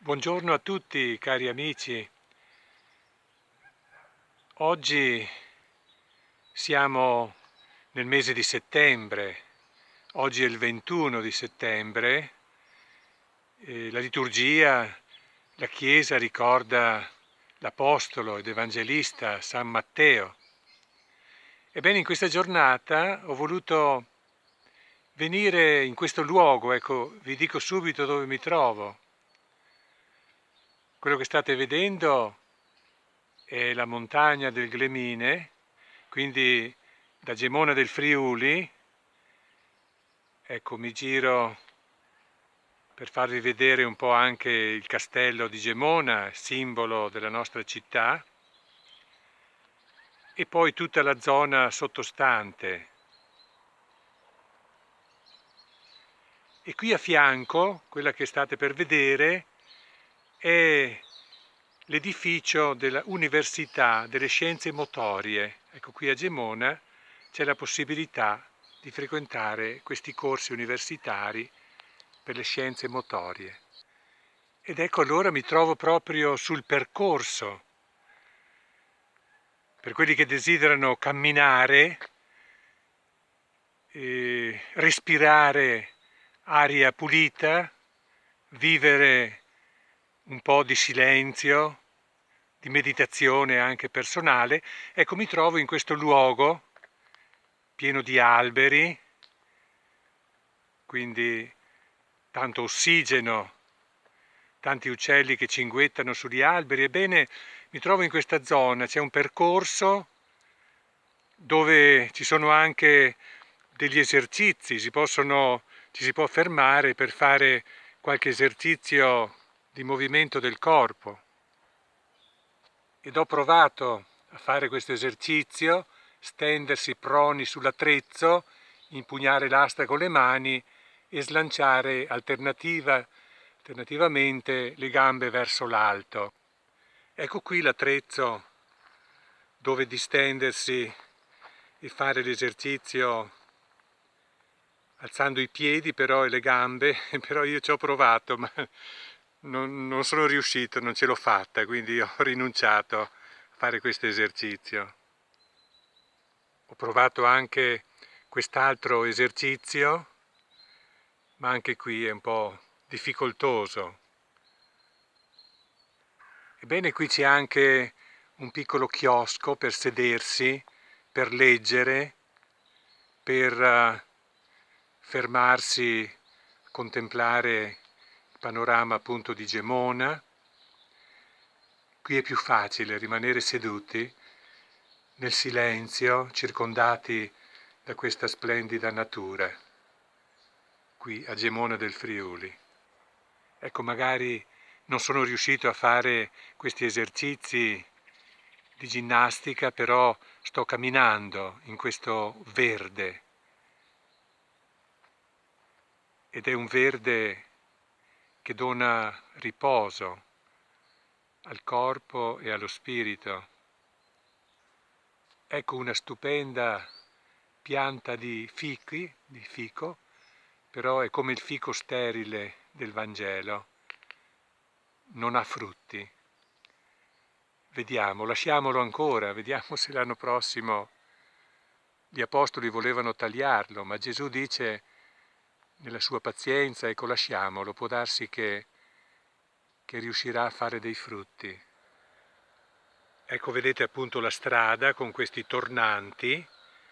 Buongiorno a tutti cari amici. Oggi siamo nel mese di settembre, oggi è il 21 di settembre, la liturgia, la Chiesa ricorda l'Apostolo ed Evangelista San Matteo. Ebbene, in questa giornata ho voluto venire in questo luogo, ecco, vi dico subito dove mi trovo. Quello che state vedendo è la montagna del Glemine, quindi da Gemona del Friuli. Ecco, mi giro per farvi vedere un po' anche il castello di Gemona, simbolo della nostra città, e poi tutta la zona sottostante. E qui a fianco, quella che state per vedere, è l'edificio dell'Università delle Scienze Motorie. Ecco, qui a Gemona c'è la possibilità di frequentare questi corsi universitari per le scienze motorie. Ed ecco, allora mi trovo proprio sul percorso per quelli che desiderano camminare, respirare aria pulita, vivere un po' di silenzio, di meditazione anche personale. Ecco, mi trovo in questo luogo pieno di alberi, quindi tanto ossigeno, tanti uccelli che cinguettano sugli alberi. Ebbene, mi trovo in questa zona, c'è un percorso dove ci sono anche degli esercizi, ci si può fermare per fare qualche esercizio di movimento del corpo. Ed ho provato a fare questo esercizio, stendersi proni sull'attrezzo, impugnare l'asta con le mani e slanciare alternativamente le gambe verso l'alto. Ecco qui l'attrezzo dove distendersi e fare l'esercizio alzando i piedi però e le gambe, però io ci ho provato ma non sono riuscito, non ce l'ho fatta, quindi ho rinunciato a fare questo esercizio. Ho provato anche quest'altro esercizio, ma anche qui è un po' difficoltoso. Ebbene, qui c'è anche un piccolo chiosco per sedersi, per leggere, per fermarsi a contemplare il panorama appunto di Gemona. Qui è più facile rimanere seduti nel silenzio, circondati da questa splendida natura, qui a Gemona del Friuli. Ecco, magari non sono riuscito a fare questi esercizi di ginnastica, però sto camminando in questo verde. Ed è un verde che dona riposo al corpo e allo spirito. Ecco una stupenda pianta di fico, però è come il fico sterile del Vangelo, non ha frutti. Vediamo, lasciamolo ancora, vediamo se l'anno prossimo gli apostoli volevano tagliarlo, ma Gesù dice nella sua pazienza, ecco, lasciamolo, può darsi che riuscirà a fare dei frutti. Ecco, vedete appunto la strada con questi tornanti.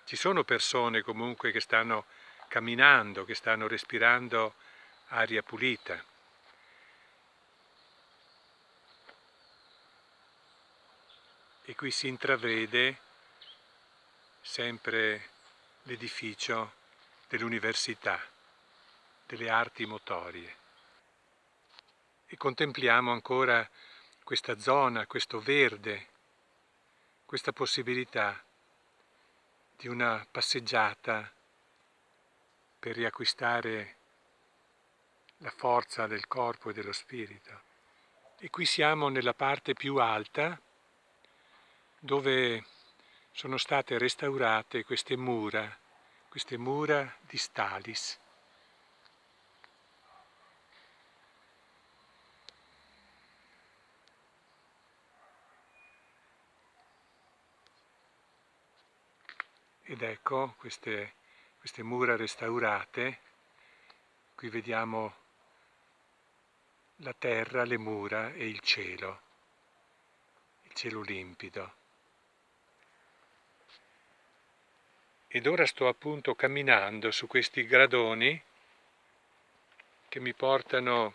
Ci sono persone comunque che stanno camminando, che stanno respirando aria pulita. E qui si intravede sempre l'edificio dell'Università delle Arti Motorie. E contempliamo ancora questa zona, questo verde, questa possibilità di una passeggiata per riacquistare la forza del corpo e dello spirito. E qui siamo nella parte più alta dove sono state restaurate queste mura di Stalis. Ed ecco queste mura restaurate. Qui vediamo la terra, le mura e il cielo limpido. Ed ora sto appunto camminando su questi gradoni che mi portano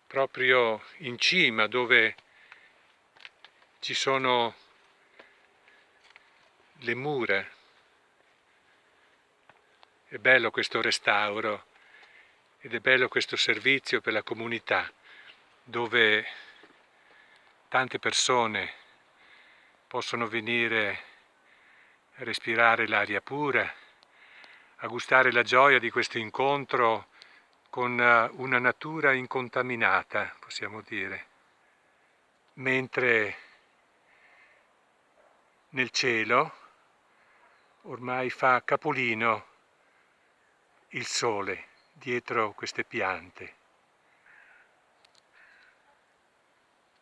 proprio in cima, dove ci sono le mura. È bello questo restauro ed è bello questo servizio per la comunità, dove tante persone possono venire a respirare l'aria pura, a gustare la gioia di questo incontro con una natura incontaminata, possiamo dire, mentre nel cielo ormai fa capolino il sole dietro queste piante.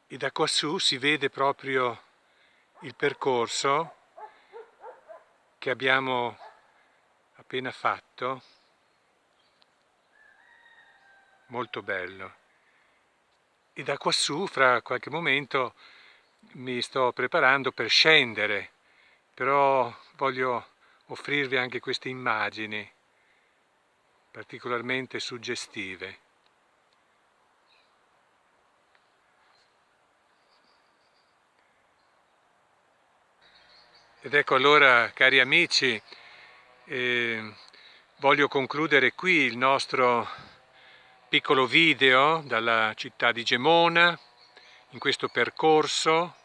E da quassù si vede proprio il percorso che abbiamo appena fatto, molto bello. E da quassù, fra qualche momento, mi sto preparando per scendere, però voglio offrirvi anche queste immagini particolarmente suggestive. Ed ecco allora, cari amici, voglio concludere qui il nostro piccolo video dalla città di Gemona, in questo percorso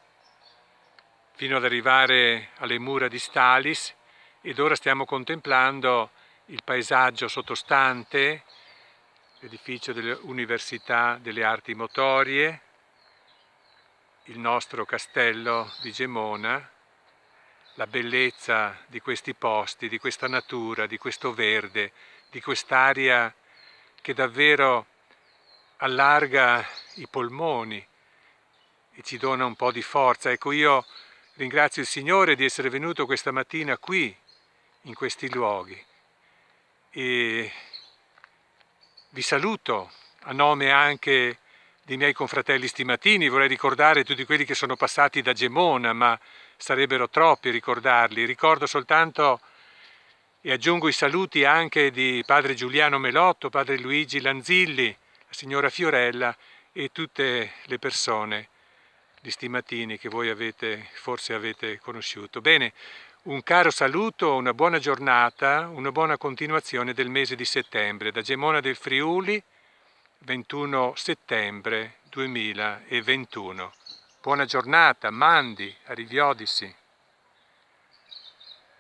fino ad arrivare alle mura di Stalis, ed ora stiamo contemplando il paesaggio sottostante, l'edificio dell'Università delle Arti Motorie, il nostro castello di Gemona, la bellezza di questi posti, di questa natura, di questo verde, di quest'aria che davvero allarga i polmoni e ci dona un po' di forza. Ecco, io ringrazio il Signore di essere venuto questa mattina qui, in questi luoghi, e vi saluto a nome anche dei miei confratelli stimatini. Vorrei ricordare tutti quelli che sono passati da Gemona, ma sarebbero troppi ricordarli. Ricordo soltanto e aggiungo i saluti anche di padre Giuliano Melotto, padre Luigi Lanzilli, la signora Fiorella e tutte le persone, gli stimatini che voi forse avete conosciuto. Bene, un caro saluto, una buona giornata, una buona continuazione del mese di settembre. Da Gemona del Friuli, 21 settembre 2021. Buona giornata, Mandi, arriviodisi.